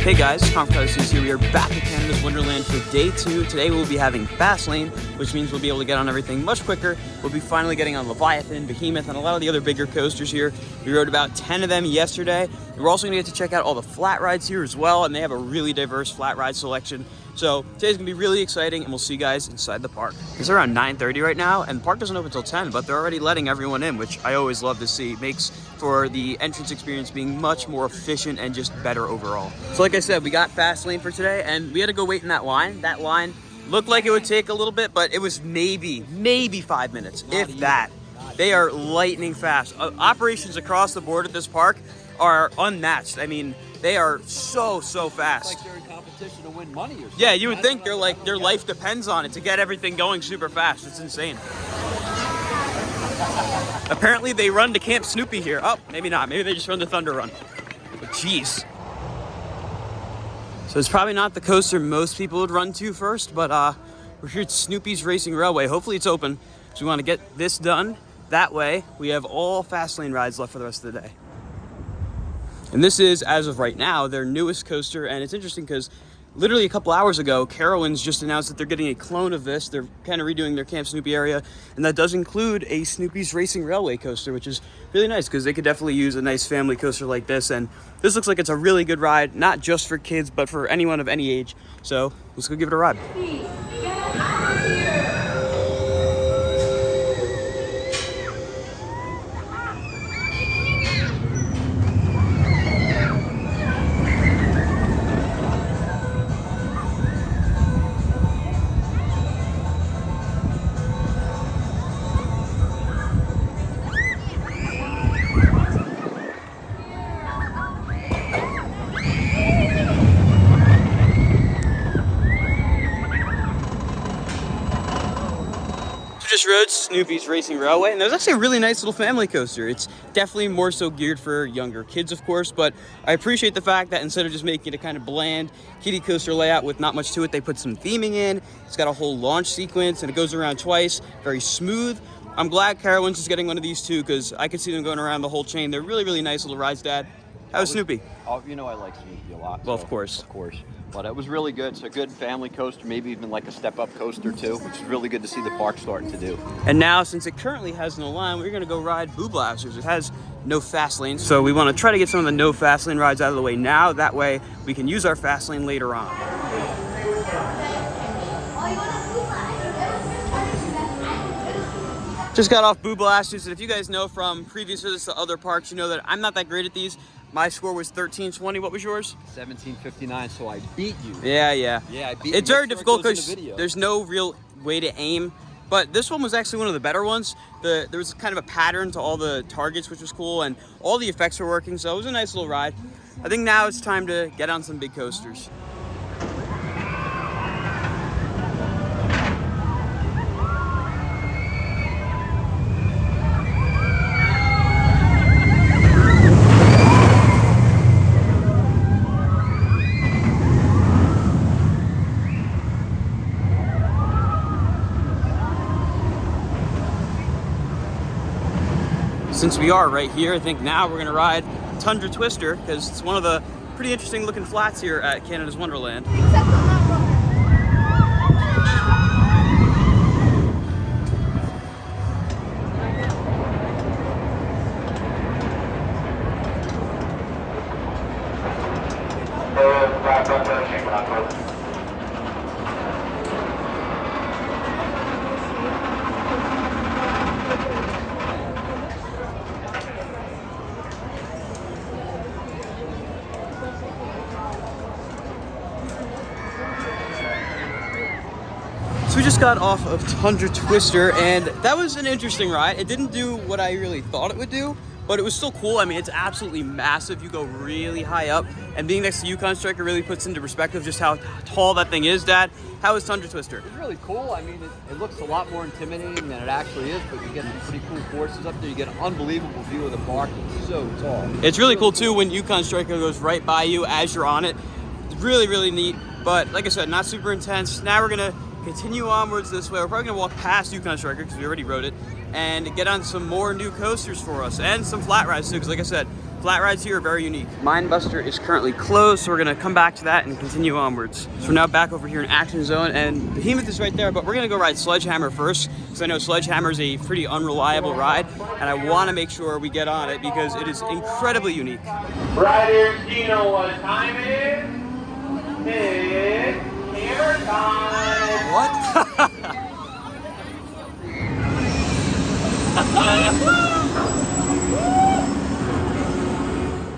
Hey guys, Conference here. We are back at Canada's Wonderland for day 2. Today we'll be having fast lane, which means we'll be able to get on everything much quicker. We'll be finally getting on Leviathan, Behemoth, and a lot of the other bigger coasters here. We rode about 10 of them yesterday. We're also going to get to check out all the flat rides here as well, and they have a really diverse flat ride selection. So today's gonna be really exciting, and we'll see you guys inside the park. It's around 9:30 right now, and the park doesn't open until 10, but they're already letting everyone in, which I always love to see. It makes for the entrance experience being much more efficient and just better overall. So like I said, we got fast lane for today, and we had to go wait in that line. That line looked like it would take a little bit, but it was maybe 5 minutes, if that. They are lightning fast. Operations across the board at this park are unmatched. I mean, they are so fast. It's like they're in competition to win money or something. Yeah, you would think they're like their life depends on it to get everything going super fast. It's insane. Apparently they run to Camp Snoopy here. Oh, maybe not. Maybe they just run to Thunder Run. But jeez. So it's probably not the coaster most people would run to first, but we're here at Snoopy's Racing Railway. Hopefully it's open. So we want to get this done. That way we have all fast lane rides left for the rest of the day. And this is, as of right now, their newest coaster. And it's interesting because literally a couple hours ago, Carowinds just announced that they're getting a clone of this. They're kind of redoing their Camp Snoopy area. And that does include a Snoopy's Racing Railway coaster, which is really nice because they could definitely use a nice family coaster like this. And this looks like it's a really good ride, not just for kids, but for anyone of any age. So let's go give it a ride. Just rode Snoopy's Racing Railway, and there's actually a really nice little family coaster. It's definitely more so geared for younger kids, of course, but I appreciate the fact that instead of just making it a kind of bland kiddie coaster layout with not much to it, they put some theming in. It's got a whole launch sequence, and it goes around twice, very smooth. I'm glad Carowinds is getting one of these too, because I could see them going around the whole chain. They're really nice little rides, Dad. How was Snoopy? Oh, you know I like Snoopy a lot. Well, so, of course. Of course. But it was really good. It's a good family coaster, maybe even like a step-up coaster too, which is really good to see the park starting to do. And now, since it currently has no line, we're gonna go ride Boo Blasters. It has no fast lane, so we wanna try to get some of the no fast lane rides out of the way now. That way, we can use our fast lane later on. Just got off Boo Blasters, and if you guys know from previous visits to other parks, you know that I'm not that great at these. My score was 1320. What was yours? 1759, so I beat you. Yeah. Yeah, I beat you. It's very difficult because there's no real way to aim. But this one was actually one of the better ones. There was kind of a pattern to all the targets, which was cool, and all the effects were working, so it was a nice little ride. I think now it's time to get on some big coasters. Since we are right here, I think now we're gonna ride Tundra Twister because it's one of the pretty interesting looking flats here at Canada's Wonderland. So we just got off of Tundra Twister, and that was an interesting ride. It didn't do what I really thought it would do, but it was still cool. I mean, it's absolutely massive. You go really high up, and being next to Yukon Striker really puts into perspective just how tall that thing is, Dad. How is Tundra Twister? It's really cool. I mean, it looks a lot more intimidating than it actually is, but you get some pretty cool forces up there. You get an unbelievable view of the park. It's so tall. It's really cool too when Yukon Striker goes right by you as you're on it. It's really neat, but like I said, not super intense. Now we're gonna continue onwards this way. We're probably gonna walk past Yukon Striker because we already rode it, and get on some more new coasters for us and some flat rides too, because like I said, Flat rides here are very unique. Mindbuster is currently closed, so we're gonna come back to that and continue onwards. So we're now back over here in Action Zone, and Behemoth is right there, but we're gonna go ride Sledgehammer first, because I know Sledgehammer is a pretty unreliable ride, and I wanna make sure we get on it because it is incredibly unique. Riders, do you know what time it is? It's hammer time. What?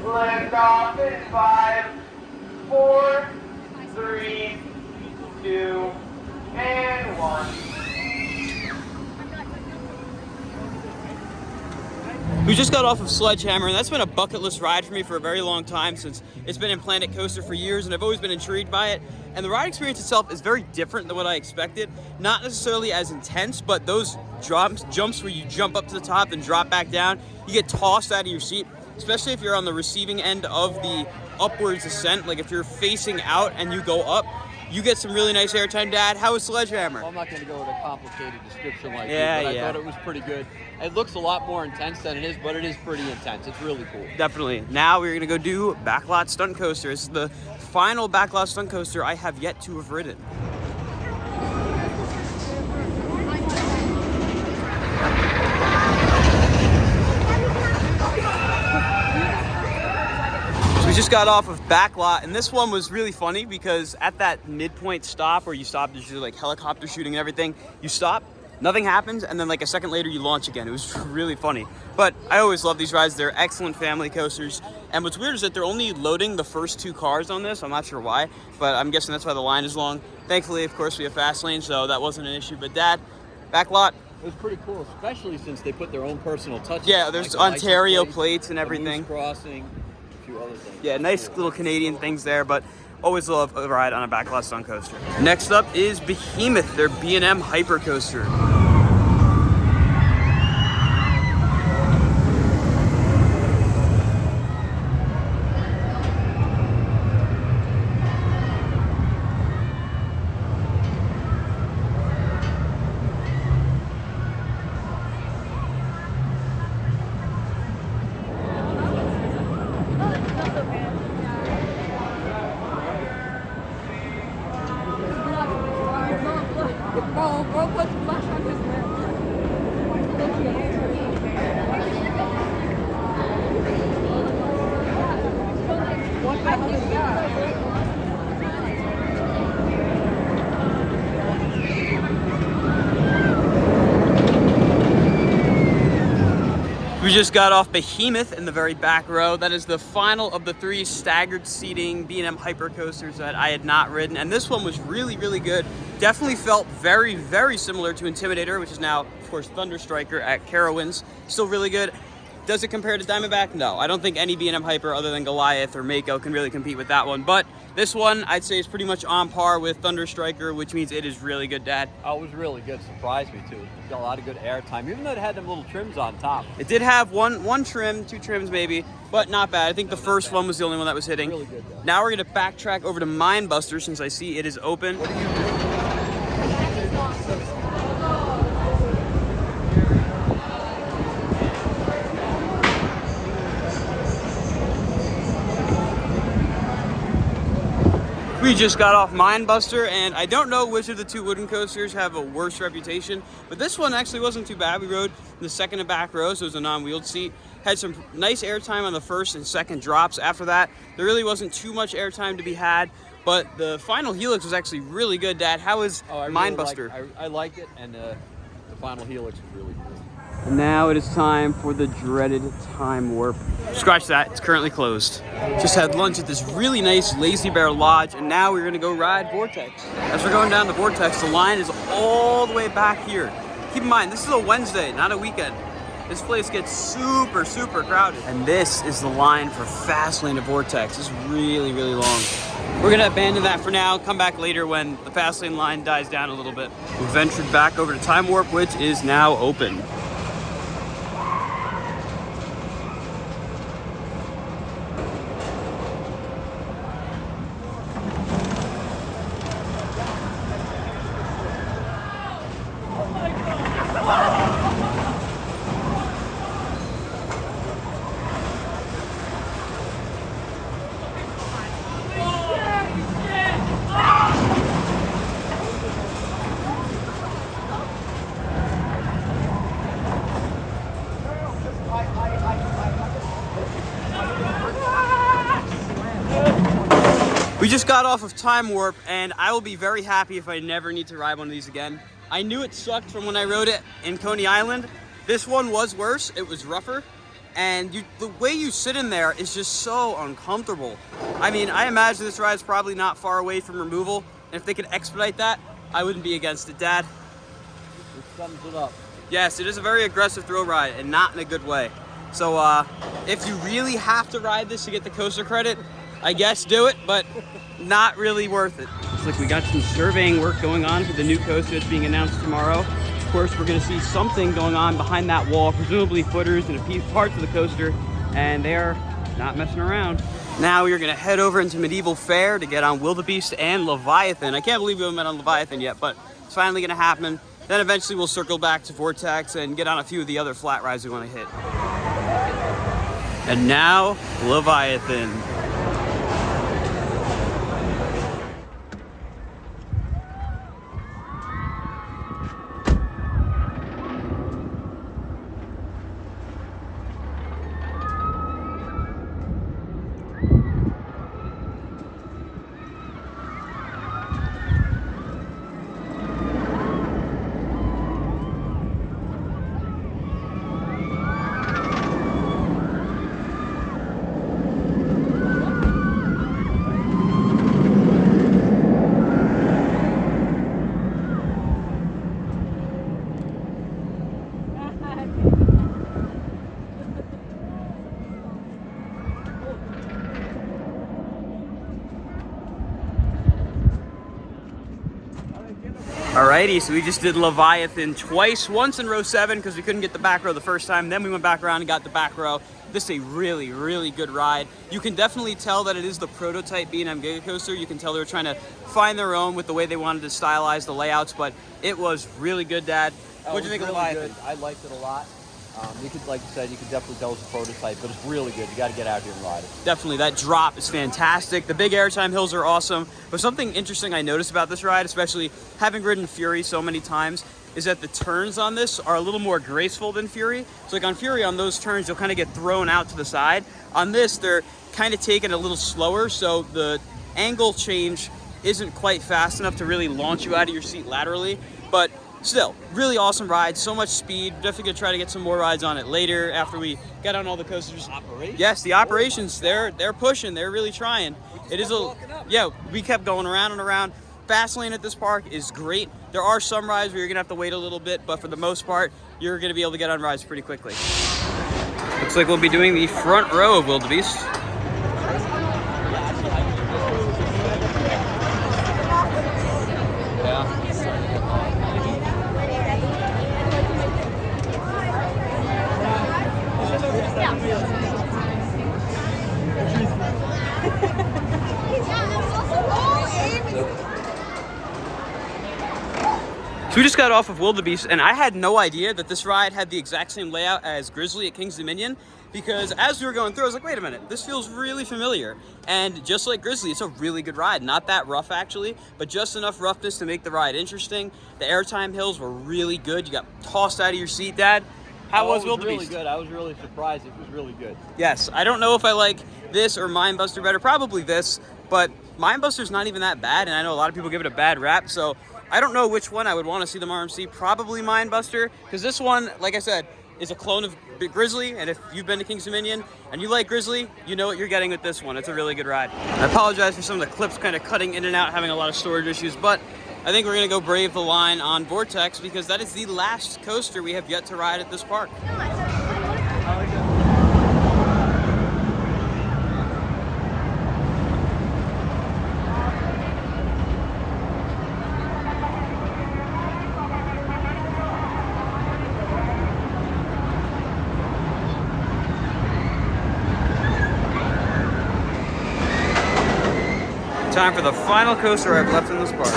Lift off in 5, 4, 3, 2, and 1. We just got off of Sledgehammer, and that's been a bucket list ride for me for a very long time, since it's been in Planet Coaster for years, and I've always been intrigued by it. And the ride experience itself is very different than what I expected. Not necessarily as intense, but those jumps where you jump up to the top and drop back down, you get tossed out of your seat, especially if you're on the receiving end of the upwards ascent. Like if you're facing out and you go up, you get some really nice airtime. Dad, how was Sledgehammer? Well, I'm not going to go with a complicated description like Yeah, you, but yeah. I thought it was pretty good. It looks a lot more intense than it is, but it is pretty intense. It's really cool. Definitely. Now we're gonna go do Backlot Stunt Coaster. This is the final Backlot Stunt Coaster I have yet to have ridden. So we just got off of Backlot, and this one was really funny because at that midpoint stop where you stop, there's like helicopter shooting and everything, you stop, nothing happens, and then like a second later you launch again. It was really funny. But I always love these rides. They're excellent family coasters. And what's weird is that they're only loading the first 2 cars on this. I'm not sure why, but I'm guessing that's why the line is long. Thankfully, of course, we have fast lane, so that wasn't an issue. But Dad, Backlot. It was pretty cool, especially since they put their own personal touches. Yeah, on, there's like the Ontario license plates and the everything. Moose Crossing, a few other things. Yeah, nice little Canadian things there, but always love a ride on a Backlot Stunt Coaster. Next up is Behemoth, their B&M Hyper Coaster. We just got off Behemoth in the very back row. That is the final of the 3 staggered seating B&M Hyper Coasters that I had not ridden. And this one was really, really good. Definitely felt very, very similar to Intimidator, which is now, of course, Thunderstriker at Carowinds. Still really good. Does it compare to Diamondback? No. I don't think any B&M Hyper other than Goliath or Mako can really compete with that one. But this one, I'd say, is pretty much on par with Thunderstriker, which means it is really good, Dad. Oh, it was really good. Surprised me, too. It got a lot of good airtime, even though it had them little trims on top. It did have one trim, 2 trims maybe, but not bad. I think the first one was the only one that was hitting. Really good, though. Now we're going to backtrack over to Mindbuster since I see it is open. What do you do? We just got off Mindbuster, and I don't know which of the 2 wooden coasters have a worse reputation, but this one actually wasn't too bad. We rode in the second and back row, so it was a non-wheeled seat. Had some nice airtime on the first and second drops. After that, there really wasn't too much airtime to be had, but the final helix was actually really good, Dad. How was Mindbuster? I liked it, and the final helix was really good. And now it is time for the dreaded time warp. Scratch that, it's currently closed. Just had lunch at this really nice Lazy Bear Lodge, and now we're gonna go ride Vortex. As we're going down the Vortex, the line is all the way back here. Keep in mind, this is a Wednesday, not a weekend. This place gets super, super crowded. And this is the line for Fastlane to Vortex. It's really, really long. We're gonna abandon that for now, come back later when the Fastlane line dies down a little bit. We ventured back over to Time Warp, which is now open. We just got off of Time Warp, and I will be very happy if I never need to ride one of these again. I knew it sucked from when I rode it in Coney Island. This one was worse, it was rougher, and the way you sit in there is just so uncomfortable. I mean, I imagine this ride's probably not far away from removal, and if they could expedite that, I wouldn't be against it, Dad. It sums it up. Yes, it is a very aggressive thrill ride, and not in a good way. So if you really have to ride this to get the coaster credit, I guess do it, but not really worth it. Looks like we got some surveying work going on for the new coaster that's being announced tomorrow. Of course, we're gonna see something going on behind that wall, presumably footers and parts of the coaster, and they're not messing around. Now we are gonna head over into Medieval Fair to get on Wildebeest and Leviathan. I can't believe we haven't met on Leviathan yet, but it's finally gonna happen. Then eventually we'll circle back to Vortex and get on a few of the other flat rides we wanna hit. And now, Leviathan. Alrighty, so we just did Leviathan twice, once in row 7 because we couldn't get the back row the first time, then we went back around and got the back row. This is a really, really good ride. You can definitely tell that it is the prototype B&M Giga Coaster. You can tell they were trying to find their own with the way they wanted to stylize the layouts, but it was really good, Dad. What'd you think of Leviathan? Good. I liked it a lot. You could, like you said, you could definitely tell it's a prototype, but it's really good. You got to get out here and ride it. Definitely, that drop is fantastic. The big airtime hills are awesome. But something interesting I noticed about this ride, especially having ridden Fury so many times, is that the turns on this are a little more graceful than Fury. So like on Fury, on those turns, you'll kind of get thrown out to the side. On this, they're kind of taken a little slower, so the angle change isn't quite fast enough to really launch you out of your seat laterally. But still, really awesome ride, so much speed. Definitely gonna try to get some more rides on it later after we get on all the coasters. Operations? Yes, the operations, they're pushing, they're really trying. It is yeah, we kept going around and around. Fast lane at this park is great. There are some rides where you're gonna have to wait a little bit, but for the most part, you're gonna be able to get on rides pretty quickly. Looks like we'll be doing the front row of Wildebeest. So we just got off of Wildebeest, and I had no idea that this ride had the exact same layout as Grizzly at King's Dominion, because as we were going through, I was like, wait a minute, this feels really familiar. And just like Grizzly, it's a really good ride. Not that rough, actually, but just enough roughness to make the ride interesting. The airtime hills were really good. You got tossed out of your seat, Dad. How was Wildebeest? Really good. I was really surprised. It was really good. Yes, I don't know if I like this or Mindbuster better. Probably this, but Mindbuster's not even that bad, and I know a lot of people give it a bad rap, so I don't know which one I would want to see them RMC. Probably Mindbuster, because this one, like I said, is a clone of Grizzly, and if you've been to King's Dominion and you like Grizzly, you know what you're getting with this one. It's a really good ride. I apologize for some of the clips kind of cutting in and out, having a lot of storage issues, but I think we're going to go brave the line on Vortex, because that is the last coaster we have yet to ride at this park. Time for the final coaster I've left in this park.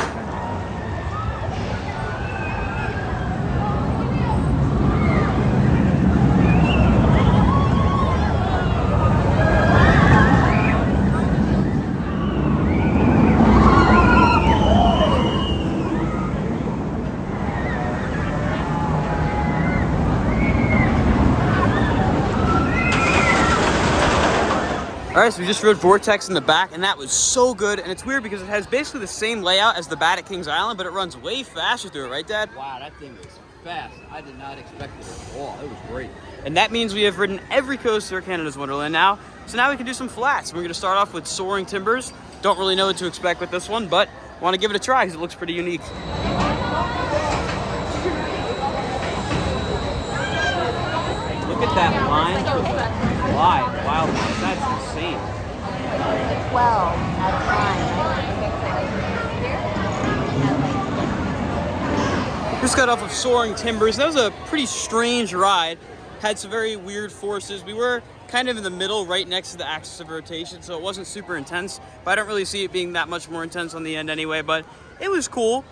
All right, so we just rode Vortex in the back, and that was so good. And it's weird because it has basically the same layout as the Bat at Kings Island, but it runs way faster through it, right, Dad? Wow, that thing was fast. I did not expect it at all. It was great. And that means we have ridden every coaster at Canada's Wonderland now. So now we can do some flats. We're gonna start off with Soaring Timbers. Don't really know what to expect with this one, but want to give it a try because it looks pretty unique. Look at that line for the wild line. That's insane. 12 at a time. Just got off of Soaring Timbers. That was a pretty strange ride. Had some very weird forces. We were kind of in the middle, right next to the axis of rotation, so it wasn't super intense. But I don't really see it being that much more intense on the end anyway, but it was cool.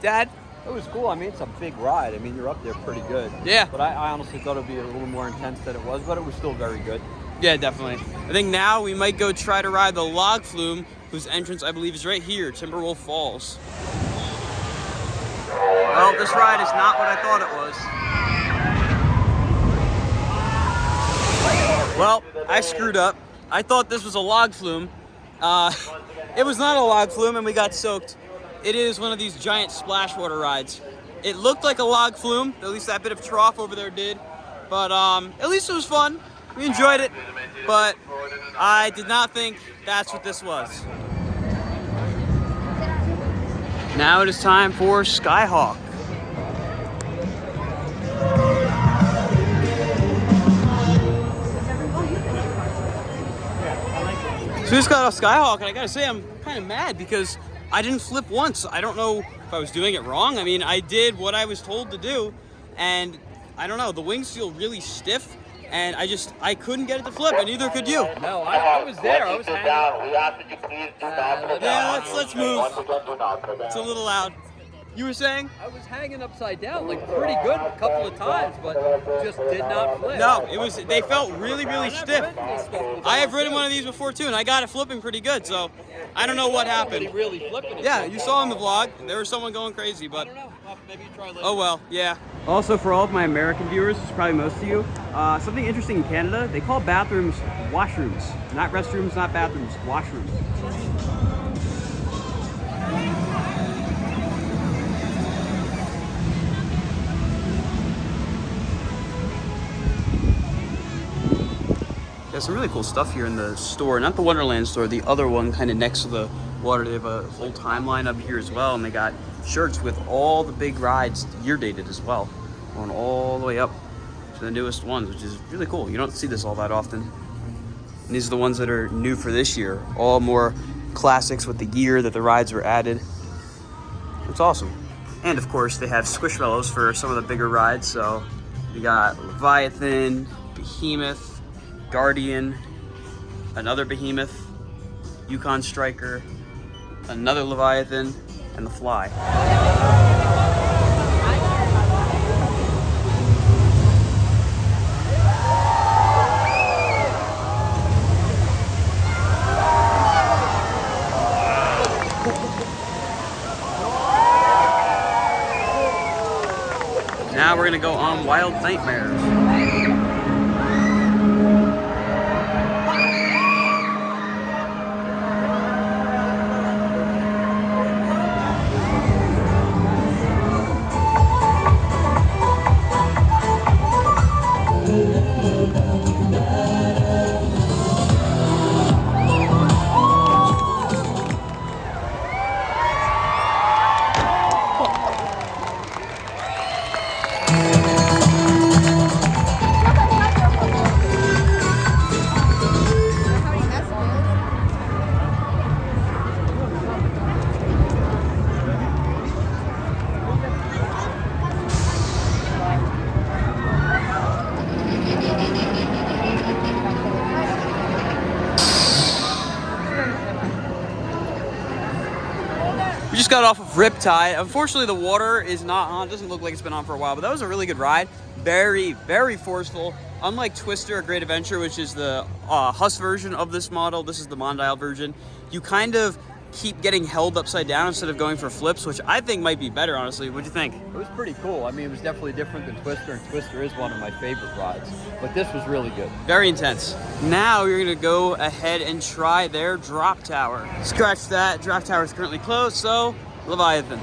Dad? It was cool. I mean, it's a big ride. I mean, you're up there pretty good. Yeah. But I honestly thought it would be a little more intense than it was, but it was still very good. Yeah, definitely. I think now we might go try to ride the log flume, whose entrance I believe is right here, Timberwolf Falls. Well, this ride is not what I thought it was. Well, I screwed up. I thought this was a log flume. It was not a log flume, and we got soaked. It is one of these giant splash water rides. It looked like a log flume, at least that bit of trough over there did. But at least it was fun. We enjoyed it, but I did not think that's what this was. Now it is time for Skyhawk. So we just got off Skyhawk, and I gotta say I'm kind of mad because I didn't flip once. I don't know if I was doing it wrong. I mean, I did what I was told to do, and I don't know, the wings feel really stiff, and I couldn't get it to flip, and neither could you. No, I was there. I was hanging. Yeah, let's move. It's a little loud. You were saying? I was hanging upside down, like pretty good a couple of times, but just did not flip. No, they felt really, really stiff. I have ridden one of these before too, and I got it flipping pretty good, so I don't know what happened. Really flipping it. Yeah, you saw in the vlog, there was someone going crazy, but I don't know. Well, maybe you try later. oh well, yeah. Also, for all of my American viewers, which is probably most of you, something interesting in Canada, they call bathrooms washrooms. Not restrooms, not bathrooms, washrooms. There's some really cool stuff here in the store. Not the Wonderland store, the other one kind of next to the water. They have a whole timeline up here as well, and they got shirts with all the big rides year dated as well, going all the way up to the newest ones, which is really cool. You don't see this all that often. And these are the ones that are new for this year, all more classics with the gear that the rides were added. It's awesome. And of course, they have Squishmallows for some of the bigger rides. So you got Leviathan, Behemoth, Guardian, another Behemoth, Yukon Striker, another Leviathan, and the Fly. Now we're gonna go on Wild Nightmares. We just got off of Riptide. Unfortunately, the water is not on. It doesn't look like it's been on for a while, but that was a really good ride. Very, very forceful. Unlike Twister, A Great Adventure, which is the Huss version of this model, this is the Mondial version. You kind of keep getting held upside down instead of going for flips, which I think might be better, honestly. What'd you think? It was pretty cool. I mean, it was definitely different than Twister, and Twister is one of my favorite rides. But this was really good. Very intense. Now you're gonna go ahead and try their drop tower. Scratch that, drop tower is currently closed, so Leviathan.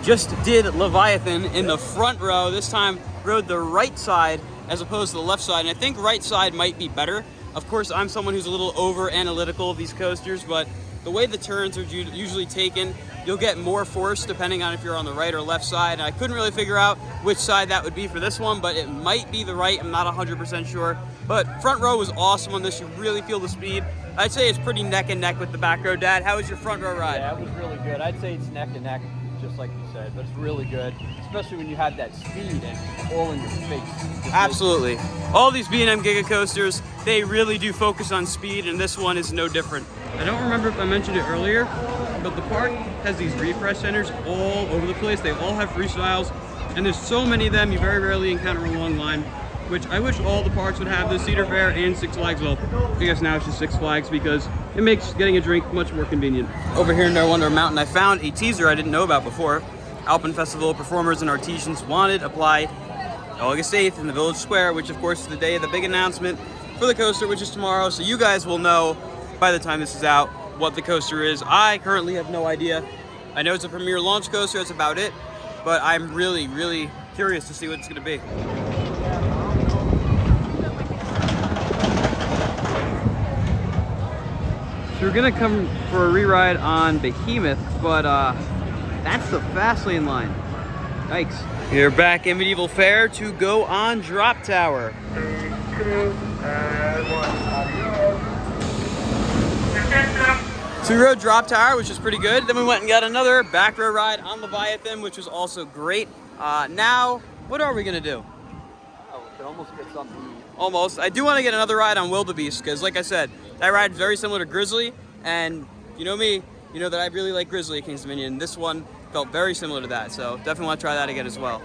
Just did Leviathan in the front row. This time rode the right side as opposed to the left side, and I think right side might be better. Of course, I'm someone who's a little over analytical of these coasters, but the way the turns are usually taken, you'll get more force depending on if you're on the right or left side. And I couldn't really figure out which side that would be for this one, but it might be the right. I'm not 100% sure. But front row was awesome on this. You really feel the speed. I'd say it's pretty neck and neck with the back row. Dad, how was your front row ride? Yeah, it was really good. I'd say it's neck and neck, just like you said, but it's really good, especially when you have that speed and all in your face. Absolutely. All these B&M Giga coasters, they really do focus on speed, and this one is no different. I don't remember if I mentioned it earlier, but the park has these refresh centers all over the place. They all have freestyles, and there's so many of them, you very rarely encounter a long line, which I wish all the parks would have this. Cedar Fair and Six Flags. Well, I guess now it's just Six Flags because it makes getting a drink much more convenient. Over here in No Wonder Mountain, I found a teaser I didn't know about before. Alpine Festival performers and artisans wanted applied August 8th in the Village Square, which of course is the day of the big announcement for the coaster, which is tomorrow. So you guys will know by the time this is out what the coaster is. I currently have no idea. I know it's a premier launch coaster, that's about it, but I'm really, really curious to see what it's gonna be. So we're gonna come for a re-ride on Behemoth, but that's the fast lane line. Yikes. We're back in Medieval Fair to go on Drop Tower. 3, 2, and 1. So we rode Drop Tower, which was pretty good. Then we went and got another back row ride on Leviathan, which was also great. Now, what are we gonna do? Oh, we could almost get something. Almost. I do want to get another ride on Wildebeest because, like I said, that ride is very similar to Grizzly, and you know me, you know that I really like Grizzly at King's Dominion. This one felt very similar to that, so definitely want to try that again as well.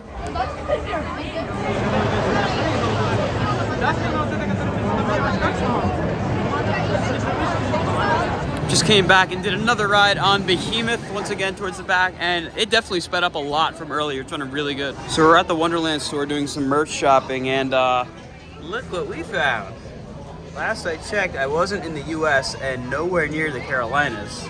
Just came back and did another ride on Behemoth, once again towards the back, and it definitely sped up a lot from earlier. It's running really good. So we're at the Wonderland store doing some merch shopping, and look what we found. Last I checked, I wasn't in the US and nowhere near the Carolinas.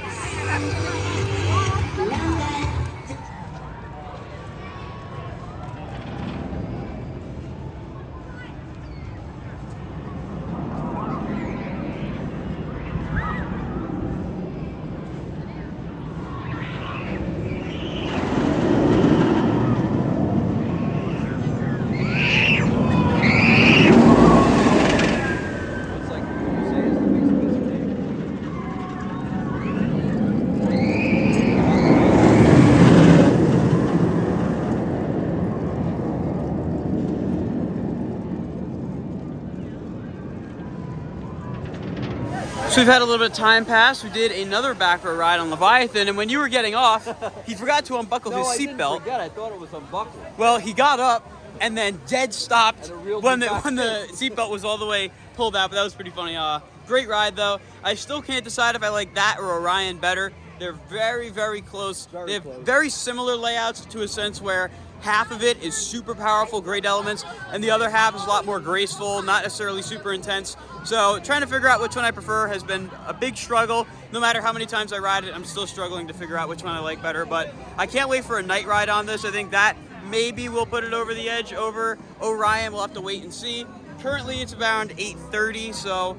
So we've had a little bit of time pass. We did another back row ride on Leviathan, and when you were getting off, he forgot to unbuckle his seatbelt. I thought it was unbuckled. Well, he got up and then dead stopped when the back. seatbelt was all the way pulled out, but that was pretty funny. Great ride though. I still can't decide if I like that or Orion better. They're very, very close. They have very similar layouts to a sense where half of it is super powerful, great elements, and the other half is a lot more graceful, not necessarily super intense. So trying to figure out which one I prefer has been a big struggle. No matter how many times I ride it, I'm still struggling to figure out which one I like better, but I can't wait for a night ride on this. I think that maybe we'll put it over the edge over Orion. We'll have to wait and see. Currently it's around 8:30, so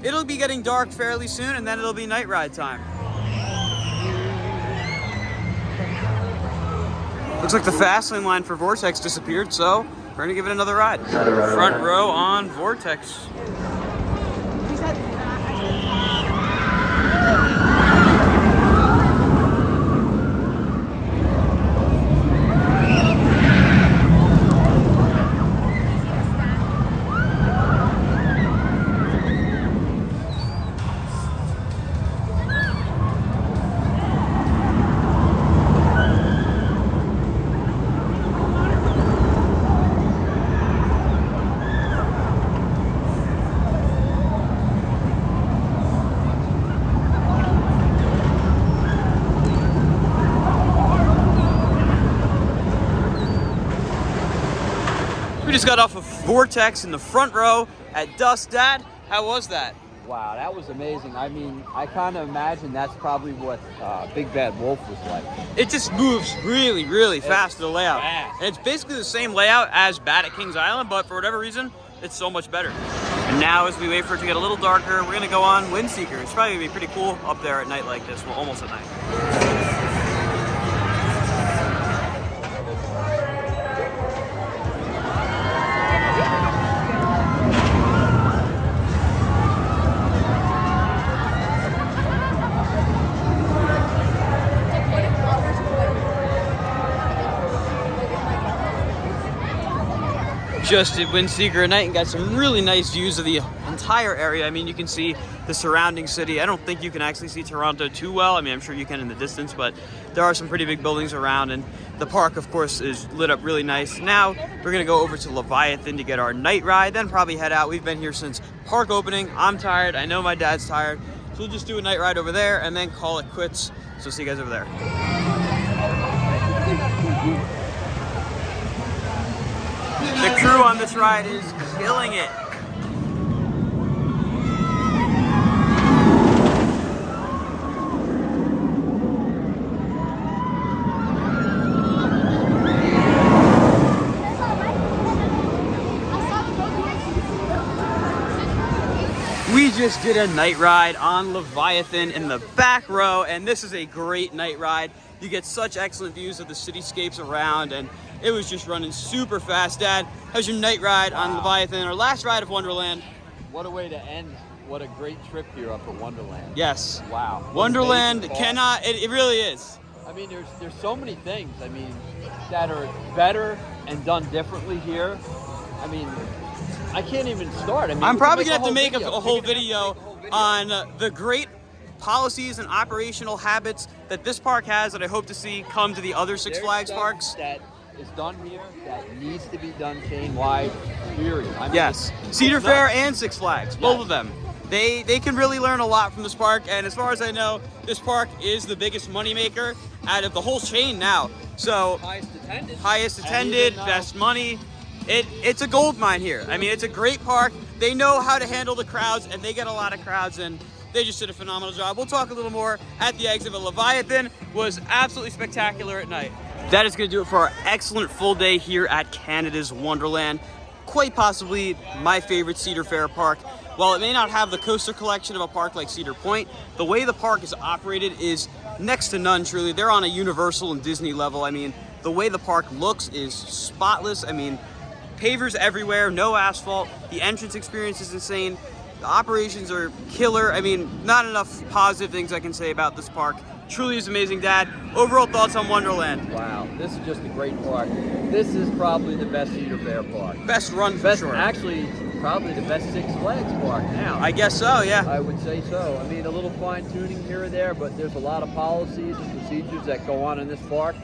it'll be getting dark fairly soon, and then it'll be night ride time. Looks like the fast lane line for Vortex disappeared, so we're gonna give it another ride. Front row on Vortex. We just got off of Vortex in the front row at Dusk. Dad, how was that? Wow, that was amazing. I mean, I kind of imagine that's probably what Big Bad Wolf was like. It just moves really, really fast to the layout. Fast. And it's basically the same layout as Bad at Kings Island, but for whatever reason, it's so much better. And now as we wait for it to get a little darker, we're gonna go on Windseeker. It's probably gonna be pretty cool up there at night like this, well, almost at night. Just did Windseeker at night and got some really nice views of the entire area. I mean, you can see the surrounding city. I don't think you can actually see Toronto too well. I mean, I'm sure you can in the distance, but there are some pretty big buildings around, and the park, of course, is lit up really nice. Now, we're gonna go over to Leviathan to get our night ride, then probably head out. We've been here since park opening. I'm tired. I know my dad's tired. So we'll just do a night ride over there and then call it quits. So see you guys over there. The crew on this ride is killing it. We just did a night ride on Leviathan in the back row, and this is a great night ride. You get such excellent views of the cityscapes around, and it was just running super fast. Dad, how's your night ride on Leviathan, our last ride of Wonderland? What a way to end. What a great trip here up at Wonderland. Yes. Wow. Wonderland cannot, it really is. I mean, there's so many things, I mean, that are better and done differently here. I mean, I can't even start. I mean, I'm probably gonna have to make a whole video on the great policies and operational habits that this park has that I hope to see come to the other Six Flags parks. That is done here that needs to be done chain-wide, period. I mean, Yes, Cedar Fair and Six Flags, both of them. They can really learn a lot from this park, and as far as I know, this park is the biggest moneymaker out of the whole chain now. So highest attended, best money. It's a gold mine here. I mean, it's a great park. They know how to handle the crowds, and they get a lot of crowds, and they just did a phenomenal job. We'll talk a little more at the exit, but Leviathan was absolutely spectacular at night. That is going to do it for our excellent full day here at Canada's Wonderland. Quite possibly my favorite Cedar Fair park. While it may not have the coaster collection of a park like Cedar Point, the way the park is operated is next to none, truly. They're on a Universal and Disney level. I mean, the way the park looks is spotless. I mean, pavers everywhere, no asphalt. The entrance experience is insane. The operations are killer. I mean, not enough positive things I can say about this park. Truly is amazing. Dad, overall thoughts on Wonderland? Wow, this is just a great park. This is probably the best Cedar Fair park. Best run for sure. Actually, probably the best Six Flags park now. I guess so, yeah. I would say so. I mean, a little fine tuning here or there, but there's a lot of policies and procedures that go on in this park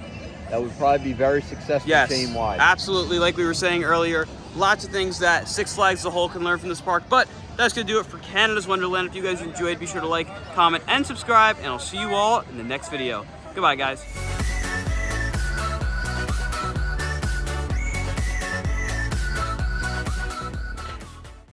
that would probably be very successful chain-wide. Absolutely. Like we were saying earlier, lots of things that Six Flags as a whole can learn from this park, but that's going to do it for Canada's Wonderland. If you guys enjoyed, be sure to like, comment, and subscribe, and I'll see you all in the next video. Goodbye, guys.